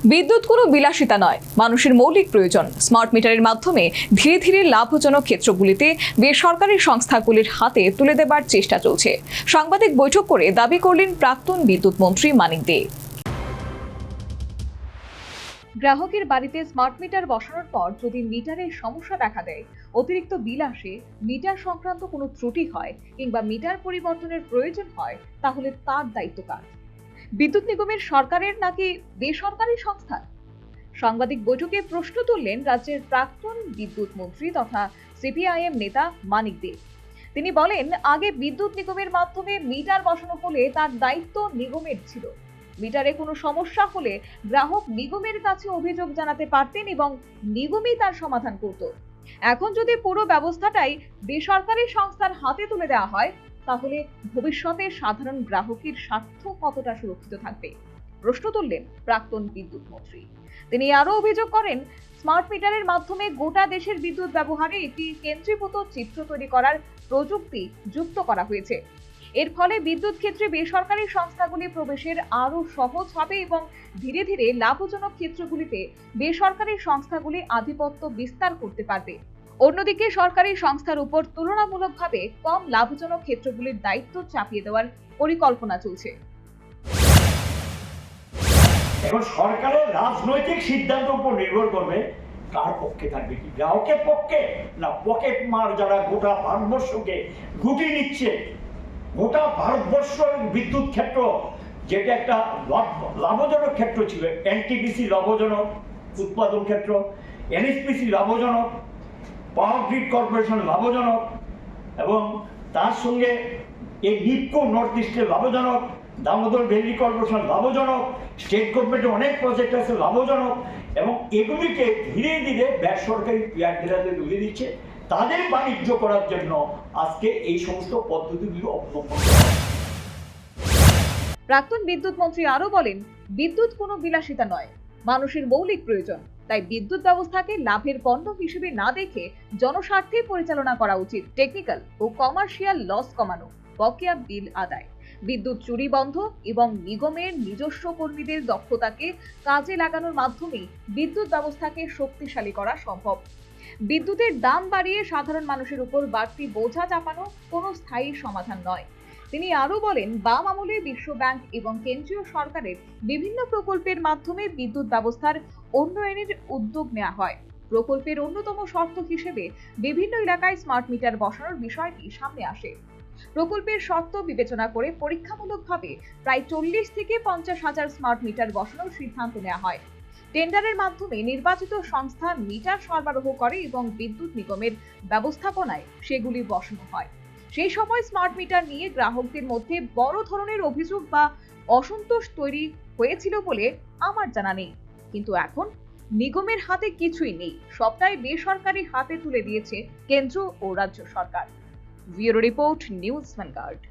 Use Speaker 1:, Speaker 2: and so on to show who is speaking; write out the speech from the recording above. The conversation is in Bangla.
Speaker 1: বিদ্যুৎ কোনো বিলাসিতা নয়, মানুষের মৌলিক প্রয়োজন। স্মার্ট মিটারের মাধ্যমে ধীরে ধীরে লাভজনক ক্ষেত্রগুলিতে বেসরকারি সংস্থাগুলির হাতে তুলে দেবার চেষ্টা চলছে। সাংবাদিক বৈঠক করে দাবি করলেন প্রাক্তন বিদ্যুৎ মন্ত্রী মানিক দে। গ্রাহকের বাড়িতে স্মার্ট মিটার বসানোর পর যদি মিটারের সমস্যা দেখা দেয়, অতিরিক্ত বিল আসে, মিটার সংক্রান্ত কোনো ত্রুটি হয় কিংবা মিটার পরিবর্তনের প্রয়োজন হয়, তাহলে তার দায়িত্ব কার? বিদ্যুৎ নিগমের, সরকারের নাকি বেসরকারি সংস্থার? সাংবাদিক বৈঠকে প্রশ্ন তুললেন রাজ্যের প্রাক্তন বিদ্যুৎ মন্ত্রী তথা সিপিআইএম নেতা মানিক দে। তিনি বলেন, আগে বিদ্যুৎ নিগমের মাধ্যমে মিটার বসানো হলে তার দায়িত্ব নিগমের ছিল। মিটারে কোনো সমস্যা হলে গ্রাহক নিগমের কাছে অভিযোগ জানাতে পারতেন এবং নিগমই তার সমাধান করত। এখন যদি পুরো ব্যবস্থাটাই বেসরকারি সংস্থার হাতে তুলে দেওয়া হয়, তাহলে ভবিষ্যতে সাধারণ গ্রাহকের স্বার্থ কতটা সুরক্ষিত থাকবে? প্রশ্ন তুললেন প্রাক্তন বিদ্যুৎ মন্ত্রী। তিনি আরো অভিযোগ করেন, স্মার্ট মিটারের মাধ্যমে গোটা দেশের বিদ্যুৎ ব্যবহারে একটি কেন্দ্রীভূত চিত্র তৈরি করার প্রযুক্তি যুক্ত করা হয়েছে। এর ফলে বিদ্যুৎ ক্ষেত্রে বেসরকারি সংস্থাগুলি প্রবেশের আরো সহজ হবে এবং ধীরে ধীরে লাভজনক ক্ষেত্রগুলিতে বেসরকারি সংস্থাগুলি আধিপত্য বিস্তার করতে পারবে। অন্যদিকে সরকারি সংস্থার উপর তুলনামূলকভাবে কম লাভজনক ক্ষেত্রগুলির দায়িত্ব চাপিয়ে দেওয়ার পরিকল্পনা চলছে।
Speaker 2: এখন সরকারের রাজনৈতিক সিদ্ধান্তের উপর নির্ভর করবে কার পক্ষে থাকবে, কি গ্রাহকের পক্ষে না পকেট মার যারা গোটা ভারতবর্ষকে লুটিয়ে নিচ্ছে। গোটা ভারতবর্ষের বিদ্যুৎ ক্ষেত্র যেটা একটা লাভজনক ক্ষেত্র ছিল, এনটিপিসি লাভজনক উৎপাদন ক্ষেত্র, এনএসপিসি লাভজনক, পাওয়ার গ্রিড কর্পোরেশন লাভজনক, এবং তার সঙ্গে এই নিপকো নর্থ ইস্টের লাভজনক, দামোদর ভ্যালি কর্পোরেশন লাভজনক, স্টেট গভর্নমেন্টের অনেক প্রজেক্ট আছে লাভজনক, এবং এগুলিকে ধীরে ধীরে বেসরকারি প্লেয়ারদের তুলে দিচ্ছে তাদের বাণিজ্য করার জন্য আজকে এই সমস্ত পদ্ধতিগুলো অবলম্বন করা।
Speaker 1: প্রাক্তন বিদ্যুৎ মন্ত্রী আরো বলেন, বিদ্যুৎ কোনো বিলাসিতা নয়, মানুষের মৌলিক প্রয়োজন। তাই বিদ্যুৎ ব্যবস্থাকে লাভের পণ্য হিসেবে না দেখে জনস্বার্থে পরিচালনা করা উচিত। টেকনিক্যাল ও কমার্শিয়াল লস কমানো, বকেয়া বিল আদায়, বিদ্যুৎ চুরি বন্ধ এবং নিগমের নিজস্ব কর্মীদের দক্ষতাকে কাজে লাগানোর মাধ্যমে বিদ্যুৎ ব্যবস্থাকে শক্তিশালী করা সম্ভব। বিদ্যুতের দাম বাড়িয়ে সাধারণ মানুষের উপর বাড়তি বোঝা চাপানো কোনো স্থায়ী সমাধান নয়। তিনি আরো বলেন, বাম আমলে বিশ্ব ব্যাংক এবং কেন্দ্রীয় সরকারের বিভিন্ন প্রকল্পের মাধ্যমে বিদ্যুৎ ব্যবস্থার উন্নয়নের উদ্যোগ নেওয়া হয়। প্রকল্পের অন্যতম শর্ত হিসেবে বিভিন্ন এলাকায় স্মার্ট মিটার বসানোর বিষয়টি সামনে আসে। প্রকল্পের শর্ত বিবেচনা করে পরীক্ষামূলকভাবে প্রায় 40 থেকে 50 হাজার স্মার্ট মিটার বসানোর সিদ্ধান্ত নেওয়া হয়। টেন্ডারের মাধ্যমে নির্বাচিত সংস্থা মিটার সরবরাহ করে এবং বিদ্যুৎ নিগমের ব্যবস্থাপনায় সেগুলি বসানো হয়। সেই সময় স্মার্ট মিটার নিয়ে গ্রাহকদের মধ্যে বড় ধরনের অভিযোগ বা অসন্তোষ তৈরি হয়েছিল বলে আমার জানা নেই। কিন্তু এখন নিগমের হাতে কিছুই নেই, সবটাই বেসরকারি হাতে তুলে দিয়েছে কেন্দ্র ও রাজ্য সরকার। Bureau report, news vanguard.